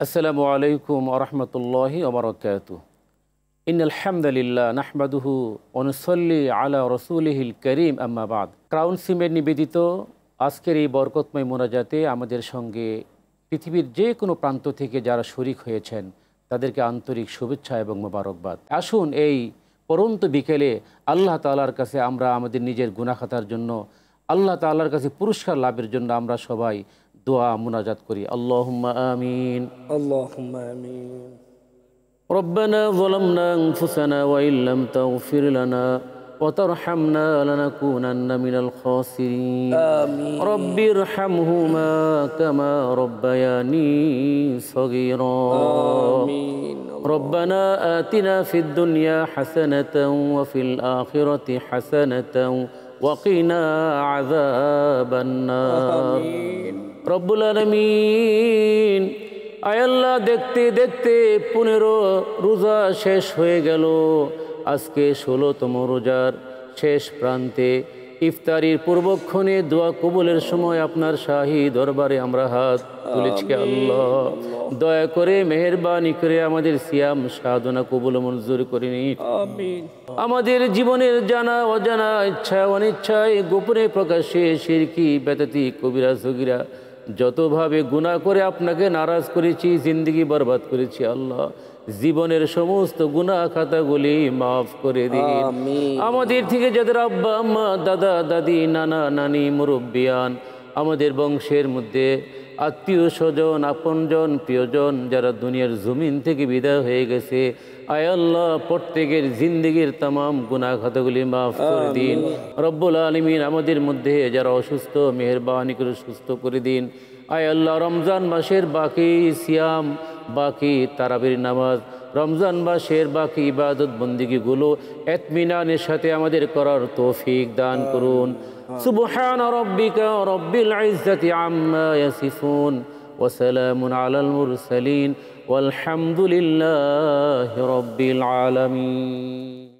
আসসালামু আলাইকুম ওয়া রাহমাতুল্লাহি ওয়া বারাকাতুহু। ইন্নাল হামদালিল্লাহ নাহমাদুহু ওয়া নুসাল্লি আলা রাসূলিহিল কারীম আম্মা বাদ। ক্রাউন সিমের নিবেদিত আজকের এই বরকতময় মোনাজাতে আমাদের সঙ্গে পৃথিবীর যে কোনো প্রান্ত থেকে যারা শরীক হয়েছেন তাদেরকে আন্তরিক শুভেচ্ছা এবং মোবারকবাদ। আসুন এই পরন্ত বিকেলে আল্লাহ তাআলার কাছে আমরা আমাদের নিজের গুনাহ খাতার জন্য, আল্লাহ তাআলার কাছে পুরস্কার লাভের জন্য আমরা সবাই দোয়া মুনাজাত করি। আল্লাহুম্মা আমিন। আল্লাহুম্মা আমিন। রব্বানা যালামনা আনফুসানা ওয়া ইল্লাম তাগফির লানা ওয়া তারহামনা লানাকুনান্না মিনাল খাসিরিন। আমিন। রব্বিরহামহুমা কামা রব্বায়ানি সগীরা। আমিন। রব্বানা আতিনা ফিদ দুনিয়া হাসানাতাও ওয়া ফিল আখিরাতি হাসানাতাও ওয়া কিনা আযাবান নার। আমিন। রব্বুল আলামিন, আয় আল্লাহ, দেখতে দেখতে 15 রোজা শেষ হয়ে গেল। আজকে 16তম রোজার শেষ প্রান্তে ইফতারির পূর্বক্ষণে দোয়া কবুলের সময় আপনার শাহী দরবারে আমরা হাত তুলেছি। আল্লাহ, দয়া করে মেহেরবানি করে আমাদের সিয়াম সাধনা কবুল মঞ্জুর করে নিন। আমিন। আমাদের জীবনের জানা অজানা, ইচ্ছা অনিচ্ছায়, গোপনে প্রকাশ্যে, শিরকি বেদাতি কবিরা সগীরা যতভাবে গুনাহ করে আপনাকে নারাজ করেছি, জিন্দেগি বরবাদ করেছি, আল্লাহ জীবনের সমস্ত গুনাহ খাতাগুলি মাফ করে দিন। আমাদের থেকে যাদের আব্বা আম্মা, দাদা দাদি, নানা নানি, মুরব্বিয়ান, আমাদের বংশের মধ্যে আত্মীয় স্বজন, আপনজন, প্রিয়জন যারা দুনিয়ার জমিন থেকে বিদায় হয়ে গেছে, আয় আল্লাহ প্রত্যেকের জিন্দেগির তামাম গুনাহ খাতাগুলি মাফ করে দিন। রব্বুল আলামিন, আমাদের মধ্যে যারা অসুস্থ মেহেরবানি করে সুস্থ করে দিন। আয় আল্লাহ, রমজান মাসের বাকি সিয়াম, বাকি তারাবির নামাজ, রমজান মাসের বাকি ইবাদত বন্দিগিগুলো ইতমিনানের সাথে আমাদের করার তৌফিক দান করুন। সুবহান রাব্বিকা রাব্বিল ইজ্জাতি আম্মা ইয়াসিফুন ওয়া সালামুন আলাল মুরসালিন ওয়ালহামদুলিল্লাহি রাব্বিল আলামিন।